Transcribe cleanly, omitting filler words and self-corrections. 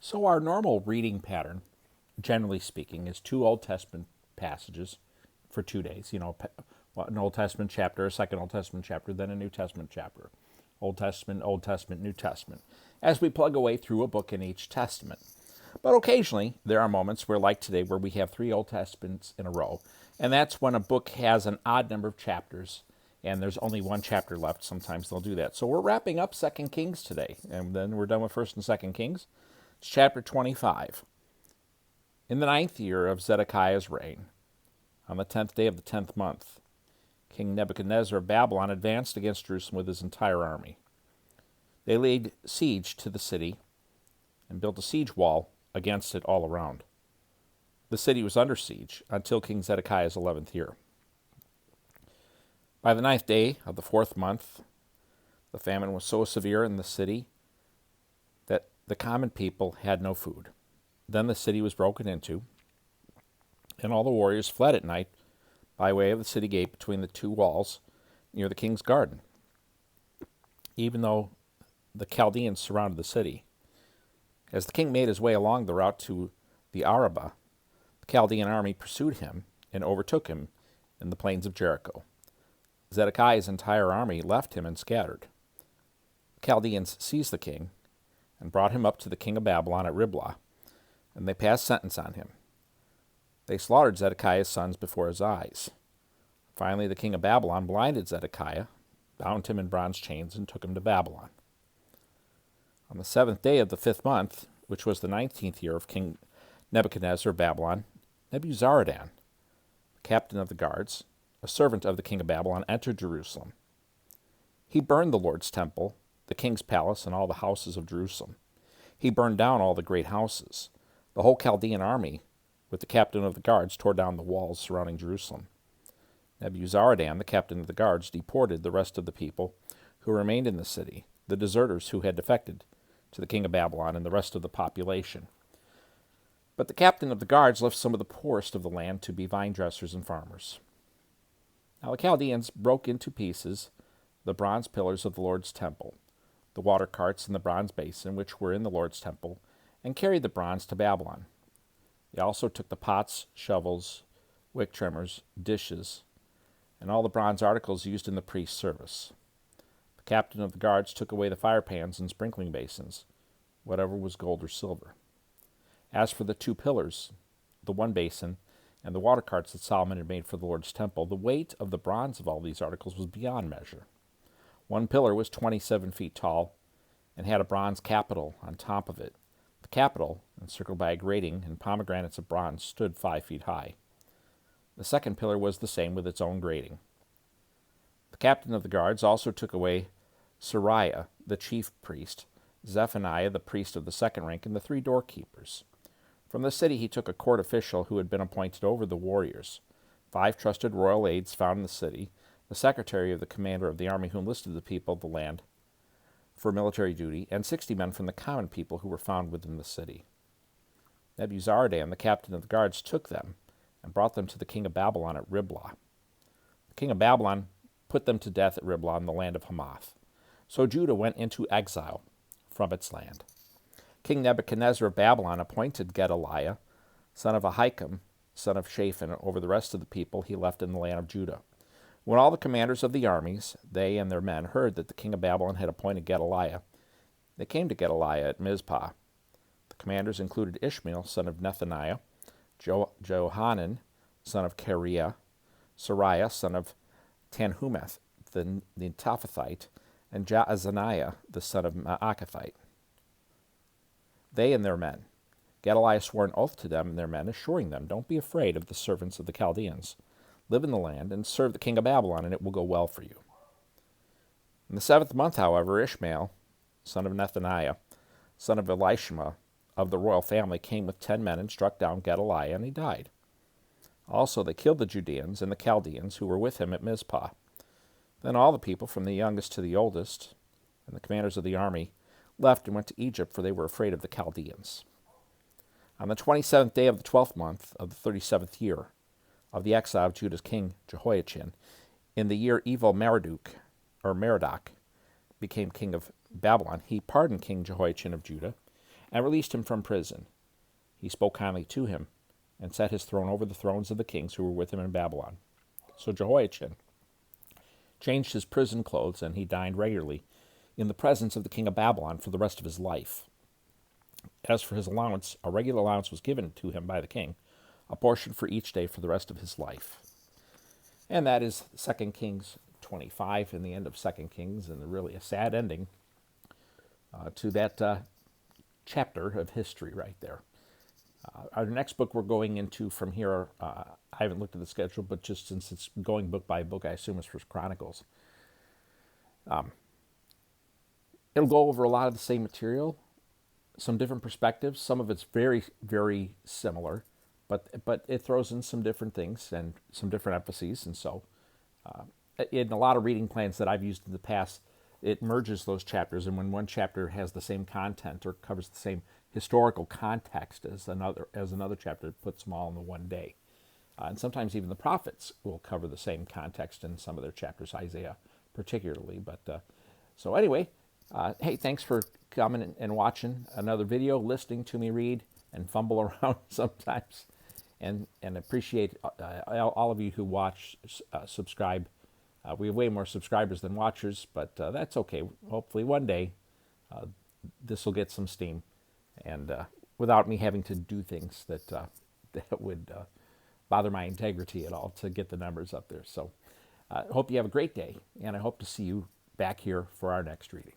So, our normal reading pattern, generally speaking, is two Old Testament passages for 2 days. An Old Testament chapter, a second Old Testament chapter, then a New Testament chapter. Old Testament, New Testament, as we plug away through a book in each Testament. But occasionally, there are moments where, like today, where we have three Old Testaments in a row, and that's when a book has an odd number of chapters, and there's only one chapter left. Sometimes they'll do that. So we're wrapping up Second Kings today, and then we're done with First and Second Kings. It's chapter 25. In the 9th year of Zedekiah's reign, on the 10th day of the 10th month, King Nebuchadnezzar of Babylon advanced against Jerusalem with his entire army. They laid siege to the city and built a siege wall against it all around. The city was under siege until King Zedekiah's 11th year. By the 9th day of the 4th month, the famine was so severe in the city that the common people had no food. Then the city was broken into, and all the warriors fled at night by way of the city gate between the two walls near the king's garden. Even though the Chaldeans surrounded the city, as the king made his way along the route to the Arabah, the Chaldean army pursued him and overtook him in the plains of Jericho. Zedekiah's entire army left him and scattered. The Chaldeans seized the king and brought him up to the king of Babylon at Riblah, and they passed sentence on him. They slaughtered Zedekiah's sons before his eyes. Finally, the king of Babylon blinded Zedekiah, bound him in bronze chains, and took him to Babylon. On the 7th day of the 5th month, which was the 19th year of King Nebuchadnezzar of Babylon, Nebuzaradan, the captain of the guards, a servant of the king of Babylon, entered Jerusalem. He burned the Lord's temple, the king's palace, and all the houses of Jerusalem. He burned down all the great houses. The whole Chaldean army, with the captain of the guards, tore down the walls surrounding Jerusalem. Nebuzaradan, the captain of the guards, deported the rest of the people who remained in the city, the deserters who had defected to the king of Babylon, and the rest of the population. But the captain of the guards left some of the poorest of the land to be vine dressers and farmers. Now the Chaldeans broke into pieces the bronze pillars of the Lord's temple, the water carts and the bronze basin which were in the Lord's temple, and carried the bronze to Babylon. They also took the pots, shovels, wick trimmers, dishes, and all the bronze articles used in the priest's service. The captain of the guards took away the fire pans and sprinkling basins, whatever was gold or silver. As for the two pillars, the one basin, and the water carts that Solomon had made for the Lord's temple, the weight of the bronze of all these articles was beyond measure. One pillar was 27 feet tall and had a bronze capital on top of it. The capital, encircled by a grating and pomegranates of bronze, stood 5 feet high. The second pillar was the same with its own grating. The captain of the guards also took away Sariah, the chief priest, Zephaniah, the priest of the second rank, and the 3 doorkeepers. From the city he took a court official who had been appointed over the warriors, 5 trusted royal aides found in the city, the secretary of the commander of the army who enlisted the people of the land for military duty, and 60 men from the common people who were found within the city. Nebuzaradan, the captain of the guards, took them and brought them to the king of Babylon at Riblah. The king of Babylon put them to death at Riblah in the land of Hamath. So Judah went into exile from its land. King Nebuchadnezzar of Babylon appointed Gedaliah, son of Ahikam, son of Shaphan, over the rest of the people he left in the land of Judah. When all the commanders of the armies, they and their men, heard that the king of Babylon had appointed Gedaliah, they came to Gedaliah at Mizpah. The commanders included Ishmael, son of Nethaniah, Johanan, son of Kareah, Sariah, son of Tanhumeth, the Netophathite, and Jaazaniah, the son of Maacathite. They and their men. Gedaliah swore an oath to them and their men, assuring them, "Don't be afraid of the servants of the Chaldeans. Live in the land and serve the king of Babylon, and it will go well for you." In the 7th month, however, Ishmael, son of Nethaniah, son of Elishama, of the royal family, came with 10 men and struck down Gedaliah, and he died. Also they killed the Judeans and the Chaldeans who were with him at Mizpah. Then all the people, from the youngest to the oldest, and the commanders of the army, left and went to Egypt, for they were afraid of the Chaldeans. On the 27th day of the 12th month of the 37th year of the exile of Judah's king Jehoiachin, in the year Evil-Merodach became king of Babylon, he pardoned King Jehoiachin of Judah and released him from prison. He spoke kindly to him and set his throne over the thrones of the kings who were with him in Babylon. So Jehoiachin changed his prison clothes, and he dined regularly in the presence of the king of Babylon for the rest of his life. As for his allowance, a regular allowance was given to him by the king, a portion for each day for the rest of his life. And that is 2 Kings 25 and the end of 2 Kings, and really a sad ending to that chapter of history right there. Our next book we're going into from here, I haven't looked at the schedule, but just since it's going book by book, I assume it's First Chronicles. It'll go over a lot of the same material, some different perspectives. Some of it's very, very similar, but it throws in some different things and some different emphases. And so in a lot of reading plans that I've used in the past, it merges those chapters, and when one chapter has the same content or covers the same historical context as another chapter, it puts them all in the one day. And sometimes even the prophets will cover the same context in some of their chapters, Isaiah particularly. But so anyway, hey, thanks for coming and watching another video, listening to me read and fumble around sometimes, and appreciate all of you who watch, subscribe. We have way more subscribers than watchers, but that's okay. Hopefully one day this will get some steam, and without me having to do things that would bother my integrity at all to get the numbers up there. So I hope you have a great day, and I hope to see you back here for our next reading.